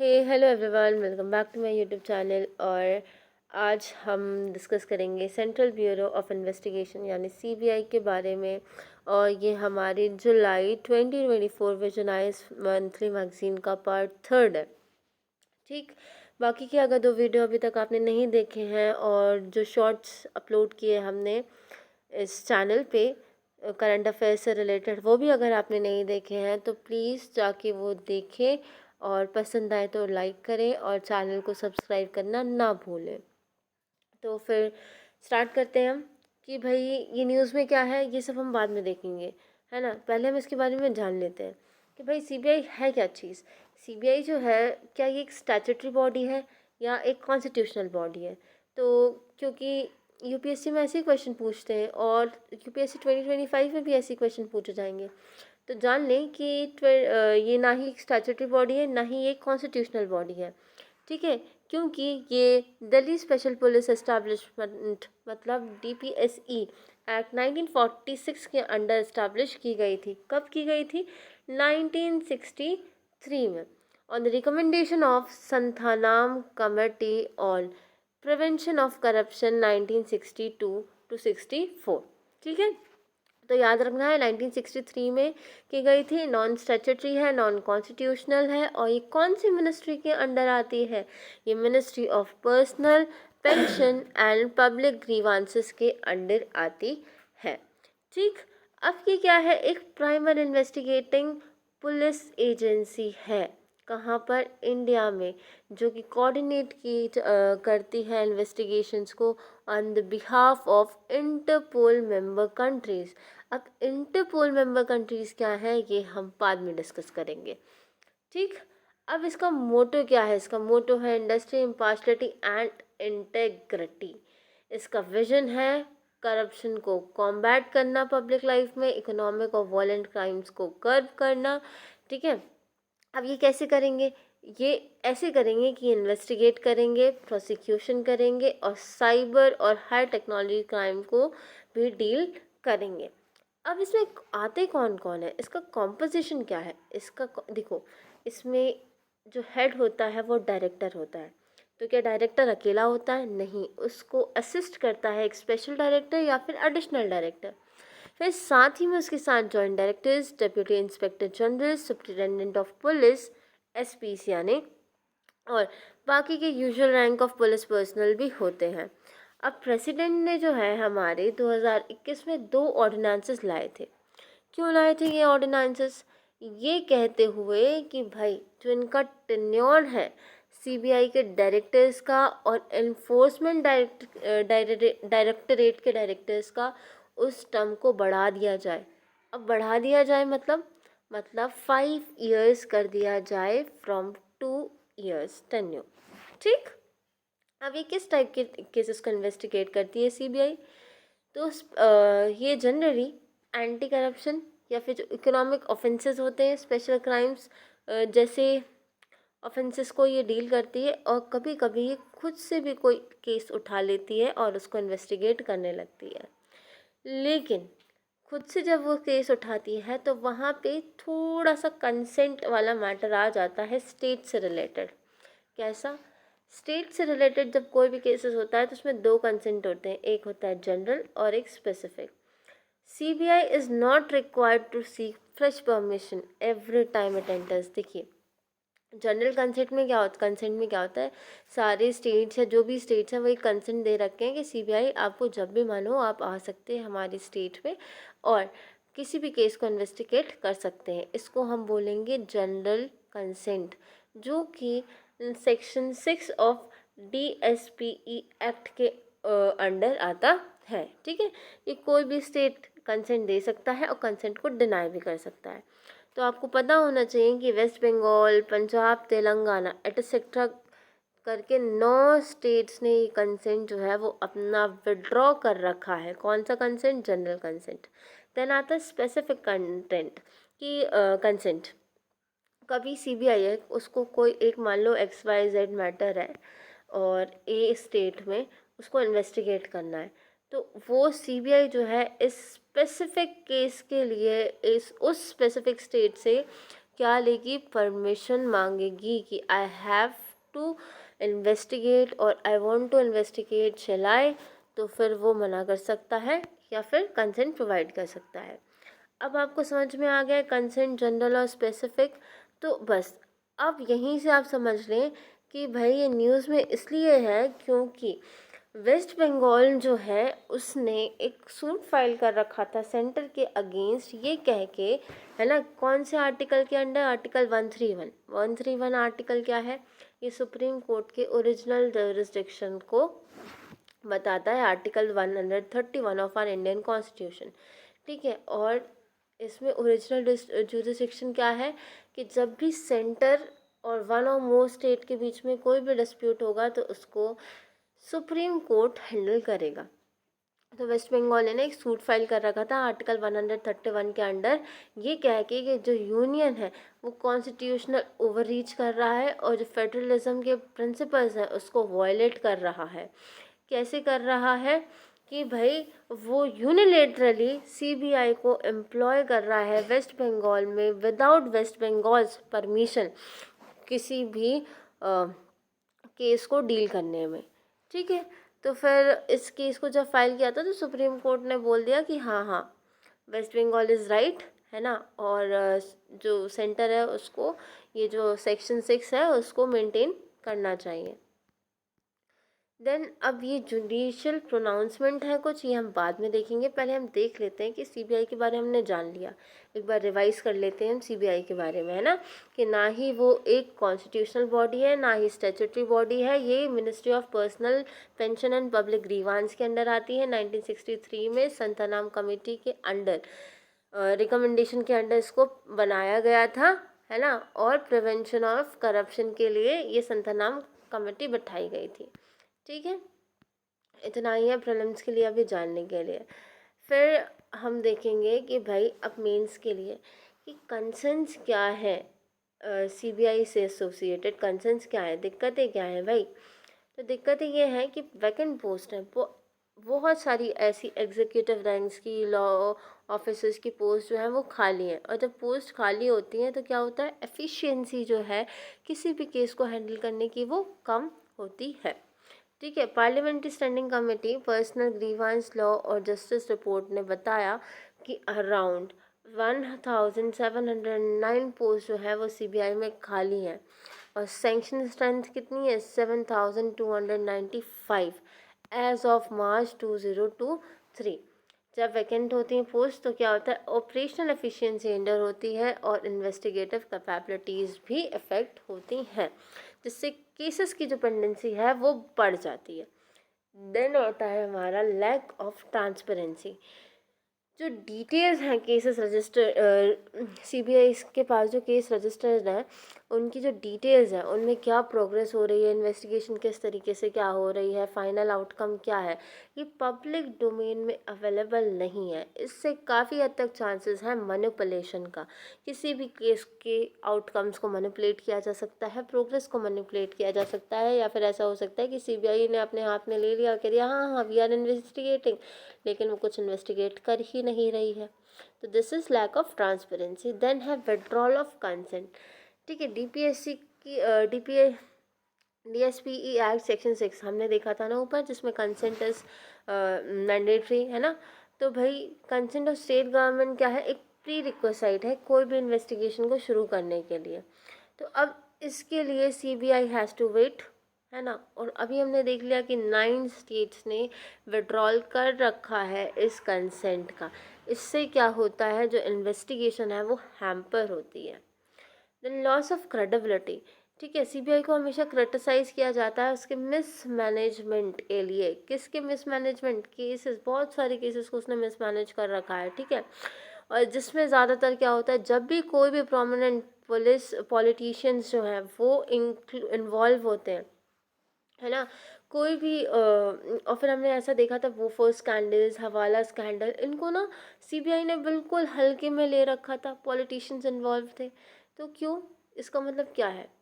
Hey hello everyone, welcome back to my YouTube channel. और आज हम डिस्कस करेंगे सेंट्रल ब्यूरो ऑफ इन्वेस्टिगेशन यानी सीबीआई के बारे में। और ये हमारी जुलाई 2024 विजनाइज मंथली मैगजीन का पार्ट 3 है। ठीक। बाकी के अगर 2 वीडियो अभी तक आपने नहीं देखे हैं और जो शॉर्ट्स अपलोड किए हमने इस चैनल पे करंट अफेयर्स से रिलेटेड, वो भी अगर आपने नहीं देखे हैं तो प्लीज़ जाके वो देखें। और पसंद आए तो लाइक करें और चैनल को सब्सक्राइब करना ना भूलें। तो फिर स्टार्ट करते हैं हम कि भाई ये न्यूज़ में क्या है, ये सब हम बाद में देखेंगे, है ना। पहले हम इसके बारे में जान लेते हैं कि भाई सीबीआई है क्या चीज़। सीबीआई जो है, क्या ये एक स्टैट्यूटरी बॉडी है या एक कॉन्स्टिट्यूशनल बॉडी है। तो क्योंकि यूपीएससी में ऐसे ही क्वेश्चन पूछते हैं और यूपीएससी 2025 में भी ऐसे क्वेश्चन पूछे जाएंगे। तो जान लें कि ये ना ही एक स्टैट्यूटरी बॉडी है, ना ही एक कॉन्स्टिट्यूशनल बॉडी है। ठीक है। क्योंकि ये दिल्ली स्पेशल पुलिस एस्टैब्लिशमेंट मतलब डीपीएसई एक्ट 1946 के अंडर एस्टैब्लिश की गई थी। कब की गई थी? 1963 में, on the recommendation of Santhanam committee on prevention of corruption 1962 to 64। ठीक है। तो याद रखना है 1963 में की गई थी। नॉन स्टैट्यूटरी है, नॉन कॉन्स्टिट्यूशनल है। और ये कौन सी मिनिस्ट्री के अंडर आती है? ये ministry of personal pension and public grievances के अंडर आती है। ठीक। अब ये क्या है? एक प्राइमरी इन्वेस्टिगेटिंग पुलिस एजेंसी है। कहाँ पर? इंडिया में, जो कि कोऑर्डिनेट करती है इन्वेस्टिगेशंस को on the behalf of Interpol member countries. अब इंटरपोल मेंबर कंट्रीज़ क्या है, ये हम बाद में डिस्कस करेंगे। ठीक। अब इसका मोटो क्या है? इसका मोटो है इंडस्ट्री, इम्पार्शलिटी एंड इंटेग्रिटी। इसका विजन है करप्शन को कॉम्बैट करना पब्लिक लाइफ में, इकोनॉमिक और वायलेंट क्राइम्स को कर्व करना। ठीक है। अब ये कैसे करेंगे? ये ऐसे करेंगे कि इन्वेस्टिगेट करेंगे, प्रोसिक्यूशन करेंगे और साइबर और हाई टेक्नोलॉजी क्राइम को भी डील करेंगे। अब इसमें आते कौन कौन है, इसका कॉम्पोजिशन क्या है? देखो, इसमें जो हेड होता है वो डायरेक्टर होता है। तो क्या डायरेक्टर अकेला होता है? नहीं, उसको असिस्ट करता है एक स्पेशल डायरेक्टर या फिर एडिशनल डायरेक्टर। फिर साथ ही में उसके साथ joint directors, deputy inspector general, superintendent of police, SPs यानी, और बाकी के usual rank of police personnel भी होते हैं। अब प्रेसिडेंट ने जो है हमारे 2021 में 2 ऑर्डिनेंसेस लाए थे। क्यों लाए थे ये ऑर्डिनेंसेस? ये कहते हुए कि भाई जो इनका टेन्योर है सीबीआई के डायरेक्टर्स का और एनफोर्समेंट डायरेक्टरेट के डायरेक्टर्स का, उस टर्म को बढ़ा दिया जाए। अब बढ़ा दिया जाए मतलब 5 years कर दिया जाए फ्रॉम 2 years टेन्योर। ठीक। अब ये किस टाइप के केसेस को इन्वेस्टिगेट करती है सीबीआई? तो ये जनरली एंटी करप्शन या फिर जो इकोनॉमिक ऑफेंसेस होते हैं, स्पेशल क्राइम्स जैसे ऑफेंसेस को ये डील करती है। और कभी कभी ये खुद से भी कोई केस उठा लेती है और उसको इन्वेस्टिगेट करने लगती है। लेकिन खुद से जब वो केस उठाती है तो वहाँ पे थोड़ा सा कंसेंट वाला मैटर आ जाता है स्टेट से रिलेटेड। कैसा? स्टेट से रिलेटेड जब कोई भी केसेस होता है तो उसमें 2 कंसेंट होते हैं, एक होता है जनरल और एक specific. CBI is not required to seek fresh permission every time it enters. देखिए, जनरल कंसेंट में क्या होता है, सारे स्टेट्स या जो भी स्टेट्स हैं वही कंसेंट दे रखे हैं कि सीबीआई आपको जब भी मन हो आप आ सकते हैं हमारी स्टेट में और किसी भी केस को इन्वेस्टिगेट कर सकते हैं। इसको हम बोलेंगे जनरल कंसेंट, जो कि सेक्शन 6 ऑफ डीएसपीई एक्ट के अंडर आता है। ठीक है। ये कोई भी स्टेट कंसेंट दे सकता है और कंसेंट को डिनाई भी कर सकता है। तो आपको पता होना चाहिए कि वेस्ट बंगाल, पंजाब, तेलंगाना एटसेट्रा करके 9 स्टेट्स ने ये कंसेंट जो है वो अपना विड्रॉ कर रखा है। कौन सा कंसेंट? General consent. देन आता है स्पेसिफिक कंटेंट की कंसेंट। कभी सीबीआई है, उसको कोई एक, मान लो XYZ मैटर है और ए स्टेट में उसको इन्वेस्टिगेट करना है, तो वो सीबीआई जो है इस स्पेसिफिक केस के लिए इस उस स्पेसिफिक स्टेट से क्या लेगी, परमिशन मांगेगी कि आई हैव टू इन्वेस्टिगेट और आई वांट टू इन्वेस्टिगेट चलाए, तो फिर वो मना कर सकता है या फिर कंसेंट प्रोवाइड कर सकता है। अब आपको समझ में आ गया कंसेंट जनरल और स्पेसिफिक। तो बस अब यहीं से आप समझ लें कि भाई ये न्यूज़ में इसलिए है क्योंकि वेस्ट बंगाल जो है उसने एक सूट फाइल कर रखा था सेंटर के अगेंस्ट, ये कह के, है ना, कौन से आर्टिकल के अंडर, आर्टिकल 131 आर्टिकल क्या है, ये सुप्रीम कोर्ट के ओरिजिनल जुरिस्डिक्शन को बताता है, article 131 of our Indian constitution. ठीक है, और इसमें ओरिजिनल जुरिस्डिक्शन क्या है कि जब भी सेंटर और वन और मोर स्टेट के बीच में कोई भी डिस्प्यूट होगा तो उसको सुप्रीम कोर्ट हैंडल करेगा। तो वेस्ट बंगाल ने एक सूट फाइल कर रखा था आर्टिकल 131 के अंडर, ये कह के कि जो यूनियन है वो कॉन्स्टिट्यूशनल ओवररीच कर रहा है और जो फेडरलिज्म के प्रिंसिपल्स हैं उसको वायलेट कर रहा है। कैसे कर रहा है कि भाई वो यूनिलेटरली सीबीआई को एम्प्लॉय कर रहा है वेस्ट बंगाल में विदाउट वेस्ट बंगाल्स परमिशन किसी भी केस को डील करने में। ठीक है, तो फिर इस केस को जब फाइल किया था तो सुप्रीम कोर्ट ने बोल दिया कि हाँ हाँ वेस्ट बंगाल इज़ राइट, है ना, और जो सेंटर है उसको ये जो सेक्शन 6 है उसको मेंटेन करना चाहिए। देन अब ये जुडिशियल प्रोनाउंसमेंट है कुछ, ये हम बाद में देखेंगे, पहले हम देख लेते हैं कि सीबीआई के बारे में हमने जान लिया, एक बार रिवाइज कर लेते हैं हम सीबीआई के बारे में, है ना, कि ना ही वो एक कॉन्स्टिट्यूशनल बॉडी है ना ही स्टैट्यूटरी बॉडी है, ये ministry of personal pension and public grievance के अंडर आती है। 1963 में संथानाम कमेटी के अंडर रिकमेंडेशन के अंडर इसको बनाया गया था, है ना, और प्रिवेंशन ऑफ करप्शन के लिए ये संथानाम कमेटी बैठाई गई थी। ठीक है, इतना ही है प्रीलिम्स के लिए अभी जानने के लिए। फिर हम देखेंगे कि भाई अब मेंस के लिए कि कंसर्न्स क्या है, सीबीआई से एसोसिएटेड कंसर्न्स क्या है, दिक्कतें क्या हैं भाई। तो दिक्कतें ये हैं कि वैकेंट पोस्ट है, बहुत सारी ऐसी एग्जीक्यूटिव रैंक्स की, लॉ ऑफिसर्स की पोस्ट जो है वो खाली हैं, और जब पोस्ट खाली होती हैं तो क्या होता है, एफिशिएंसी जो है किसी भी केस को हैंडल करने की वो कम होती है। ठीक है, parliamentary standing committee personal grievance law और जस्टिस रिपोर्ट ने बताया कि अराउंड 1709 पोस्ट जो है वो सीबीआई में खाली हैं, और सैंक्शन स्ट्रेंथ कितनी है, 7295 एज ऑफ मार्च 2023। जब वैकेंट होती हैं पोस्ट तो क्या होता है, ऑपरेशनल एफिशिएंसी हिंडर होती है और इन्वेस्टिगेटिव कैपेबिलिटीज़ भी इफ़ेक्ट होती हैं, जिससे केसेस की जो पेंडेंसी है वो बढ़ जाती है। देन होता है हमारा लैक ऑफ ट्रांसपेरेंसी। जो डिटेल्स हैं केसेस रजिस्टर, सीबीआई के पास जो केस रजिस्टर्ड हैं उनकी जो डिटेल्स हैं उनमें क्या प्रोग्रेस हो रही है, इन्वेस्टिगेशन किस तरीके से क्या हो रही है, फाइनल आउटकम क्या है, ये पब्लिक डोमेन में अवेलेबल नहीं है। इससे काफ़ी हद तक चांसेस हैं मैनिपुलेशन का, किसी भी केस के आउटकम्स को मैनिपुलेट किया जा सकता है, प्रोग्रेस को मैनिपुलेट किया जा सकता है, या फिर ऐसा हो सकता है कि सीबीआई ने अपने हाथ में ले लिया और कह दिया हाँ हाँ वी आर इन्वेस्टिगेटिंग, लेकिन वो कुछ इन्वेस्टिगेट कर ही नहीं रही है। तो this is lack of transparency. Then है विड्रॉल ऑफ कंसेंट। ठीक है, डीपीएससी की डीएसपीई एक्ट सेक्शन 6 हमने देखा था ना ऊपर, जिसमें कंसेंट इज मैंडेटरी, है ना। तो भाई कंसेंट ऑफ स्टेट गवर्नमेंट क्या है, एक प्री रिक्विजिट है कोई भी इन्वेस्टिगेशन को शुरू करने के लिए। तो अब इसके लिए सीबीआई हैज़ टू वेट, है ना, और अभी हमने देख लिया कि 9 स्टेट्स ने विड्रॉल कर रखा है इस कंसेंट का। इससे क्या होता है, जो इन्वेस्टिगेशन है वो हैम्पर होती है। Then loss of credibility. ठीक है, सीबीआई को हमेशा क्रिटिसाइज़ किया जाता है उसके मिसमैनेजमेंट के लिए। किसके मिसमैनेजमेंट, केसेस, बहुत सारे केसेस को उसने मिसमैनेज कर रखा है। ठीक है, और जिसमें ज़्यादातर क्या होता है, जब भी कोई भी प्रोमिनेंट पॉलिटिशियंस जो हैं वो इन्वॉल्व होते हैं, है ना, कोई भी और फिर हमने ऐसा देखा था वो स्कैंडल्स, हवाला स्कैंडल, इनको ना सीबीआई ने बिल्कुल हल्के में ले रखा था, पॉलिटिशियंस इन्वॉल्व थे। तो क्यों, इसका मतलब क्या है,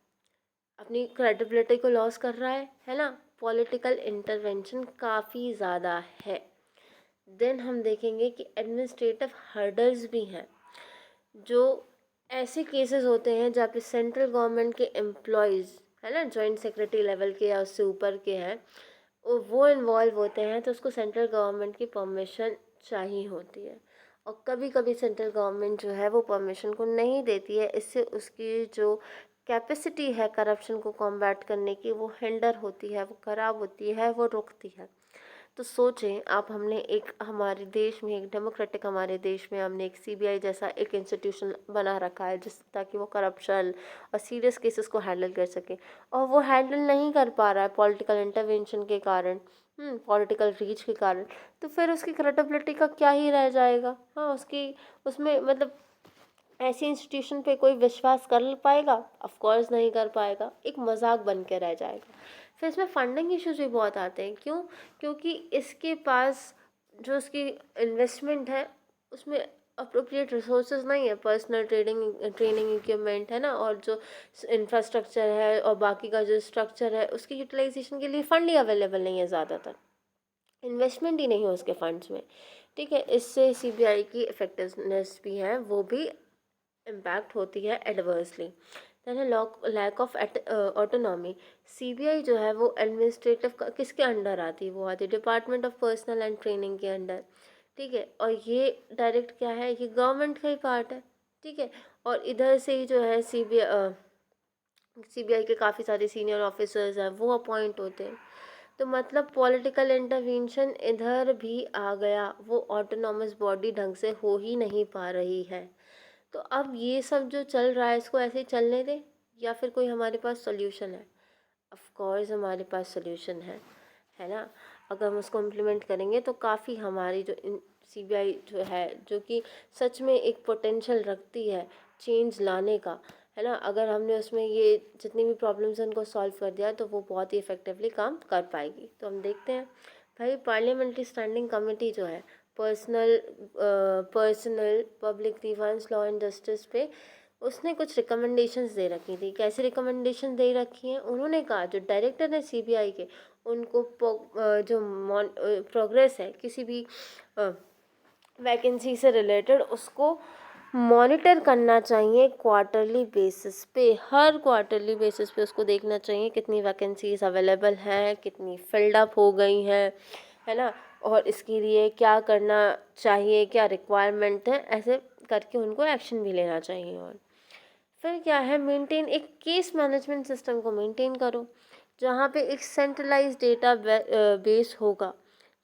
अपनी क्रेडिबिलिटी को लॉस कर रहा है ना, पॉलिटिकल इंटरवेंशन काफ़ी ज़्यादा है। देन हम देखेंगे कि एडमिनिस्ट्रेटिव हर्डल्स भी हैं, जो ऐसे केसेस होते हैं जहाँ पे सेंट्रल गवर्नमेंट के एम्प्लॉयज़, है ना, जॉइंट सेक्रेटरी लेवल के या उससे ऊपर के हैं, वो इन्वॉल्व होते हैं, तो उसको सेंट्रल गवर्नमेंट की परमिशन चाहिए होती है। और कभी कभी सेंट्रल गवर्नमेंट जो है वो परमिशन को नहीं देती है, इससे उसकी जो कैपेसिटी है करप्शन को कॉम्बैट करने की वो हिंडर होती है, वो ख़राब होती है, वो रुकती है। तो सोचें आप, हमने एक हमारे देश में, एक डेमोक्रेटिक हमारे देश में हमने एक सीबीआई जैसा एक इंस्टीट्यूशन बना रखा है, जिस ताकि वो करप्शन और सीरियस केसेस को हैंडल कर सके, और वो हैंडल नहीं कर पा रहा है पॉलिटिकल इंटरवेंशन के कारण, पॉलिटिकल रीच के कारण। तो फिर उसकी क्रेडिबिलिटी का क्या ही रह जाएगा। हाँ, उसकी उसमें मतलब ऐसी इंस्टीट्यूशन पे कोई विश्वास कर पाएगा? ऑफ कोर्स नहीं कर पाएगा, एक मजाक बन के रह जाएगा। फिर इसमें फंडिंग इश्यूज भी बहुत आते हैं। क्यों? क्योंकि इसके पास जो उसकी इन्वेस्टमेंट है उसमें अप्रोप्रिएट रिसोर्सेज नहीं है, पर्सनल ट्रेनिंग इक्विपमेंट है ना, और जो इंफ्रास्ट्रक्चर है और बाकी का जो स्ट्रक्चर है उसकी यूटिलाइजेशन के लिए फंड ही अवेलेबल नहीं है, ज़्यादातर इन्वेस्टमेंट ही नहीं है उसके फंड्स में। ठीक है, इससे सीबीआई की इफेक्टिवनेस भी है वो भी इम्पैक्ट होती है एडवर्सली। देन है लैक ऑफ ऑटोनॉमी। सीबीआई जो है वो एडमिनिस्ट्रेटिव किसके अंडर आती है? वो आती है department of personal and training के अंडर। ठीक है, और ये डायरेक्ट क्या है, ये गवर्नमेंट का ही पार्ट है। ठीक है, और इधर से ही जो है सीबीआई के काफ़ी सारे सीनियर ऑफिसर्स हैं वो अपॉइंट होते हैं। तो मतलब पॉलिटिकल इंटरवेंशन इधर भी आ गया, वो ऑटोनॉमस बॉडी ढंग से हो ही नहीं पा रही है। तो अब ये सब जो चल रहा है इसको ऐसे ही चलने दें, या फिर कोई हमारे पास सॉल्यूशन है? ऑफ कोर्स हमारे पास सॉल्यूशन है ना। अगर हम उसको इम्प्लीमेंट करेंगे तो काफ़ी हमारी जो सीबीआई जो है, जो कि सच में एक पोटेंशियल रखती है चेंज लाने का, है ना, अगर हमने उसमें ये जितनी भी प्रॉब्लम्स हैं उनको सॉल्व कर दिया तो वो बहुत ही इफ़ेक्टिवली काम कर पाएगी। तो हम देखते हैं भाई, पार्लियामेंट्री स्टैंडिंग कमेटी जो है personnel public grievance law and justice पे, उसने कुछ रिकमेंडेशंस दे रखी थी। कैसी रिकमेंडेशन दे रखी हैं? उन्होंने कहा जो डायरेक्टर है सीबीआई के, उनको जो प्रोग्रेस है किसी भी वैकेंसी से रिलेटेड उसको मॉनिटर करना चाहिए क्वार्टरली बेसिस पे। हर क्वार्टरली बेसिस पे उसको देखना चाहिए कितनी वैकेंसीज अवेलेबल हैं, कितनी फिल्ड अप हो गई हैं, है ना, और इसके लिए क्या करना चाहिए, क्या रिक्वायरमेंट है, ऐसे करके उनको एक्शन भी लेना चाहिए। और फिर क्या है, मेंटेन एक केस मैनेजमेंट सिस्टम को मेंटेन करो, जहाँ पे एक सेंट्रलाइज डेटा बेस होगा।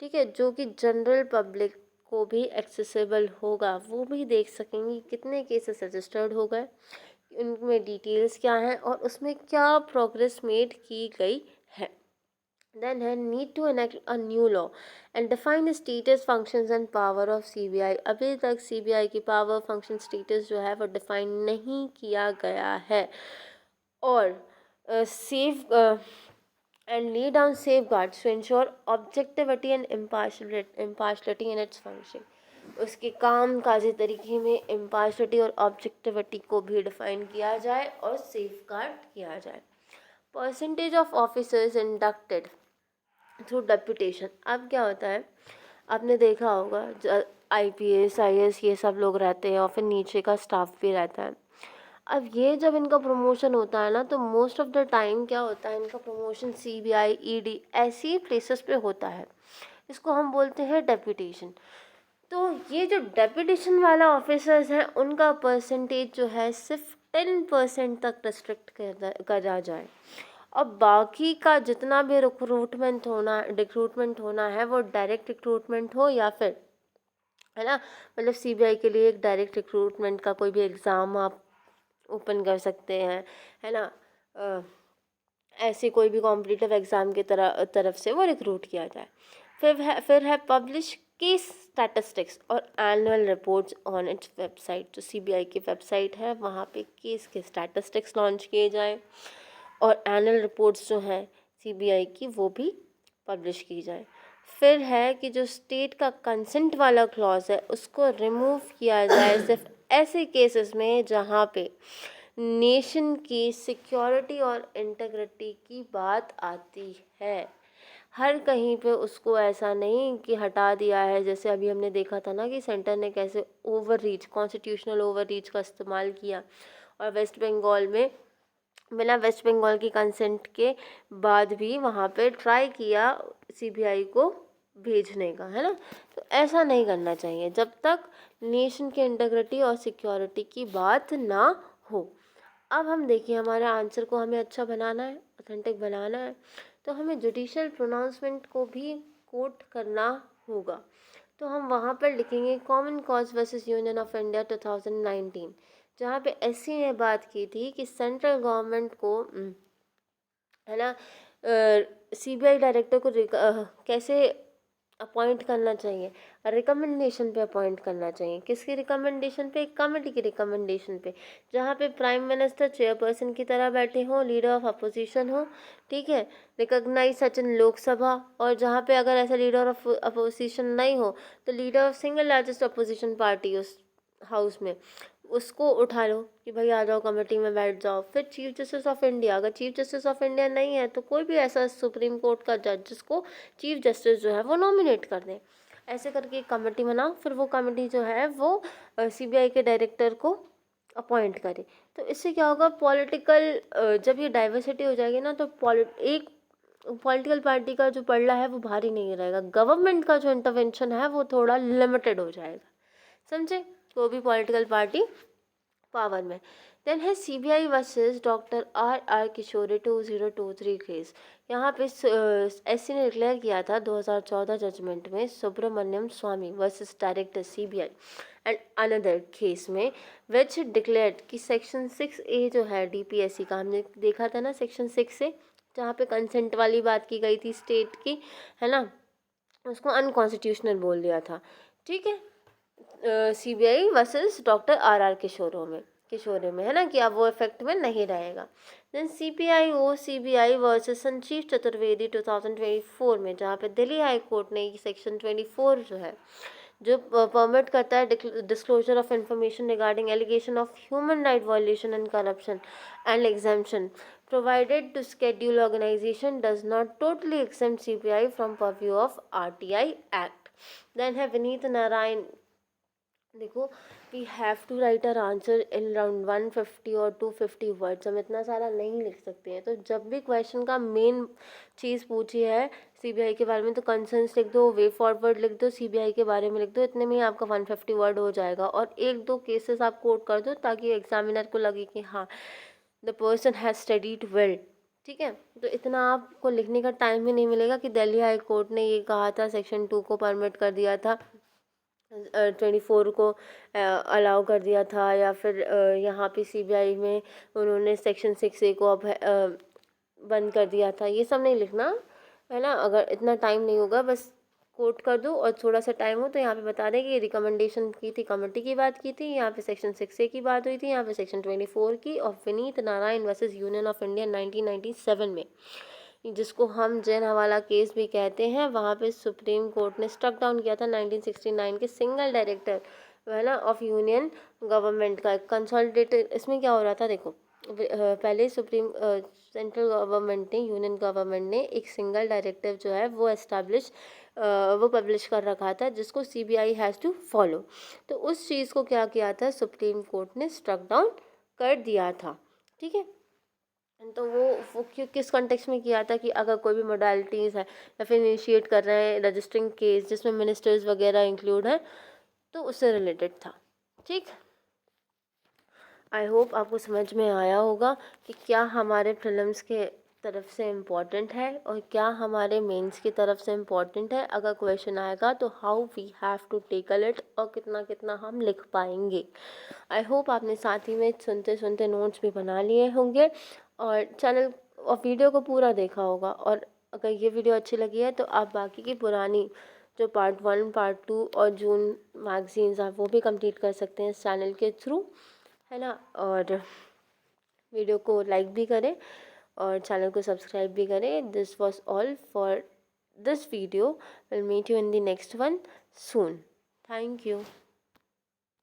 ठीक है, जो कि जनरल पब्लिक को भी एक्सेसिबल होगा, वो भी देख सकेंगे कितने केसेस रजिस्टर्ड हो गए, उनमें डिटेल्स क्या हैं और उसमें क्या प्रोग्रेस मेड की गई है। Then had need to enact a new law and define the status, functions and power of CBI। अभी तक CBI की पावर, फंक्शन, स्टेटस जो है वो डिफाइन नहीं किया गया है। और safe and lay down safeguards to ensure objectivity and impartiality in its function। उसके काम काजी तरीके में impartiality और objectivity को भी डिफाइन किया जाए और सेफगार्ड किया जाए। Percentage of officers inducted through deputation. अब क्या होता है, आपने देखा होगा आईपीएस आईएएस ये सब लोग रहते हैं और फिर नीचे का स्टाफ भी रहता है। अब ये जब इनका प्रमोशन होता है ना, तो मोस्ट ऑफ द टाइम क्या होता है, इनका प्रमोशन सीबीआई ईडी ऐसी प्लेसेस पे होता है, इसको हम बोलते हैं डेपुटेशन। तो ये जो डेपुटेशन वाला ऑफिसर्स हैं उनका परसेंटेज जो है सिर्फ 10% तक रिस्ट्रिक्ट करा जाए, और बाकी का जितना भी रिक्रूटमेंट होना है वो डायरेक्ट रिक्रूटमेंट हो, या फिर, है ना, मतलब सीबीआई के लिए एक डायरेक्ट रिक्रूटमेंट का कोई भी एग्ज़ाम आप ओपन कर सकते हैं, है ना, ऐसे कोई भी कॉम्पिटिटिव एग्ज़ाम की तरफ से वो रिक्रूट किया जाए। फिर है पब्लिश केस स्टैटिस्टिक्स और annual reports on its website. जो सीबीआई की वेबसाइट है वहाँ पे केस के स्टैटिस्टिक्स लॉन्च किए जाए और एनुअल रिपोर्ट्स जो हैं सीबीआई की वो भी पब्लिश की जाए। फिर है कि जो स्टेट का कंसेंट वाला क्लॉज है उसको रिमूव किया जाए सिर्फ ऐसे केसेस में जहाँ पे नेशन की सिक्योरिटी और इंटीग्रिटी की बात आती है। हर कहीं पे उसको ऐसा नहीं कि हटा दिया है, जैसे अभी हमने देखा था ना कि सेंटर ने कैसे over reach, constitutional over reach का इस्तेमाल किया और वेस्ट बंगाल में बिना वेस्ट बंगाल की कंसेंट के बाद भी वहाँ पे ट्राई किया सीबीआई को भेजने का, है ना। तो ऐसा नहीं करना चाहिए जब तक नेशन के इंटीग्रिटी और सिक्योरिटी की बात ना हो। अब हम देखिए हमारे आंसर को हमें अच्छा बनाना है, ऑथेंटिक बनाना है, तो हमें जुडिशियल प्रोनाउंसमेंट को भी कोट करना होगा। तो हम वहाँ पर लिखेंगे common cause versus union of India 2019, जहाँ पे एससी ने बात की थी कि सेंट्रल गवर्नमेंट को है ना सीबीआई डायरेक्टर को कैसे अपॉइंट करना चाहिए, रिकमेंडेशन पे अपॉइंट करना चाहिए। किसकी रिकमेंडेशन पे? एक कमेटी की रिकमेंडेशन पे, जहाँ पे प्राइम मिनिस्टर चेयरपर्सन की तरह बैठे हों, लीडर ऑफ अपोजिशन हो, ठीक है, रिकॉग्नाइज सच इन लोकसभा, और जहाँ पे अगर ऐसा लीडर ऑफ अपोजिशन नहीं हो तो leader of single largest opposition party उस हाउस में, उसको उठा लो कि भाई आ जाओ कमेटी में बैठ जाओ। फिर चीफ जस्टिस ऑफ इंडिया, अगर चीफ जस्टिस ऑफ इंडिया नहीं है तो कोई भी ऐसा सुप्रीम कोर्ट का जज जिसको चीफ जस्टिस जो है वो नॉमिनेट कर दें। ऐसे करके एक कमेटी बनाओ, फिर वो कमेटी जो है वो सीबीआई के डायरेक्टर को अपॉइंट करे। तो इससे क्या होगा, पॉलिटिकल जब ये डाइवर्सिटी हो जाएगी ना, तो एक पॉलिटिकल पार्टी का जो पलड़ा है वो भारी नहीं रहेगा, गवर्नमेंट का जो इंटरवेंशन है वो थोड़ा लिमिटेड हो जाएगा, समझे। कोई भी पॉलिटिकल पार्टी पावर में। देन है CBI versus doctor R R Kishori 2023 case. यहाँ पे एससी ने डिक्लेयर किया था 2014 जजमेंट में Subramanian Swamy versus director CBI and another case में, विच डिक्लेयर्ड कि सेक्शन 6A जो है डीपीएससी का, हमने देखा था ना सेक्शन 6A, जहाँ पे कंसेंट वाली बात की गई थी स्टेट की, है ना, उसको अनकॉन्स्टिट्यूशनल बोल दिया था, ठीक है। CBI versus doctor R R Kishore में, है ना, कि अब वो इफेक्ट में नहीं रहेगा। Then CBI versus Sanjiv Chaturvedi 2024 में, जहाँ पे दिल्ली हाई कोर्ट ने सेक्शन 24 जो है, जो परमिट करता है disclosure of information regarding allegation of human right violation and corruption and exemption provided to schedule organization does not totally exempt CBI from purview of RTI Act. Then है विनीत नारायण, देखो we have to write our answer in around 150 और 250 words, हम इतना सारा नहीं लिख सकते हैं। तो जब भी क्वेश्चन का मेन चीज़ पूछी है सीबीआई के बारे में तो कंसर्न्स लिख दो, वे फॉरवर्ड लिख दो, सीबीआई के बारे में लिख दो, इतने में ही आपका 150 वर्ड हो जाएगा। और एक दो केसेस आप कोट कर दो ताकि एग्जामिनर को लगे कि हाँ the person has studied well, ठीक है। तो इतना आपको लिखने का टाइम ही नहीं मिलेगा कि दिल्ली हाई कोर्ट ने ये कहा था, सेक्शन 2 को परमिट कर दिया था, 24 को अलाउ कर दिया था, या फिर यहाँ पे सीबीआई में उन्होंने सेक्शन 6A को अब बंद कर दिया था। ये सब नहीं लिखना, है ना। अगर इतना टाइम नहीं होगा बस कोट कर दो, और थोड़ा सा टाइम हो तो यहाँ पे बता दें कि रिकमेंडेशन की थी, कमेटी की बात की थी, यहाँ पे सेक्शन 6A की बात हुई थी, यहाँ पे सेक्शन 24 की, और Vineet Narayan versus union of India 1997 में, जिसको हम जैन हवाला केस भी कहते हैं, वहाँ पे सुप्रीम कोर्ट ने स्ट्रक डाउन किया था 1969 के सिंगल डायरेक्टर, है ना, ऑफ यूनियन गवर्नमेंट का कंसोलिडेटेड। इसमें क्या हो रहा था, देखो पहले सेंट्रल गवर्नमेंट ने, यूनियन गवर्नमेंट ने एक सिंगल डायरेक्टिव जो है वो पब्लिश कर रखा था, जिसको सीबीआई हैज़ टू फॉलो। तो उस चीज़ को क्या किया था, सुप्रीम कोर्ट ने स्ट्रक डाउन कर दिया था, ठीक है। तो वो किस कॉन्टेक्स्ट में किया था कि अगर कोई भी मोडालिटीज़ है या फिर इनिशिएट कर रहे हैं रजिस्टरिंग केस जिसमें मिनिस्टर्स वगैरह इंक्लूड हैं, तो उससे रिलेटेड था, ठीक। आई होप आपको समझ में आया होगा कि क्या हमारे प्रीलिम्स के तरफ से इम्पॉर्टेंट है और क्या हमारे मेंस की तरफ से इम्पॉर्टेंट है। अगर क्वेश्चन आएगा तो how we have to tackle it, और कितना कितना हम लिख पाएंगे। आई होप आपने साथ ही में सुनते सुनते नोट्स भी बना लिए होंगे और चैनल और वीडियो को पूरा देखा होगा। और अगर ये वीडियो अच्छी लगी है तो आप बाकी की पुरानी जो पार्ट 1, पार्ट 2 और जून मैगजीन्स आप वो भी कंप्लीट कर सकते हैं इस चैनल के थ्रू, है ना। और वीडियो को लाइक भी करें और चैनल को सब्सक्राइब भी करें। This was all for this video. Will meet you in the next one soon. Thank you.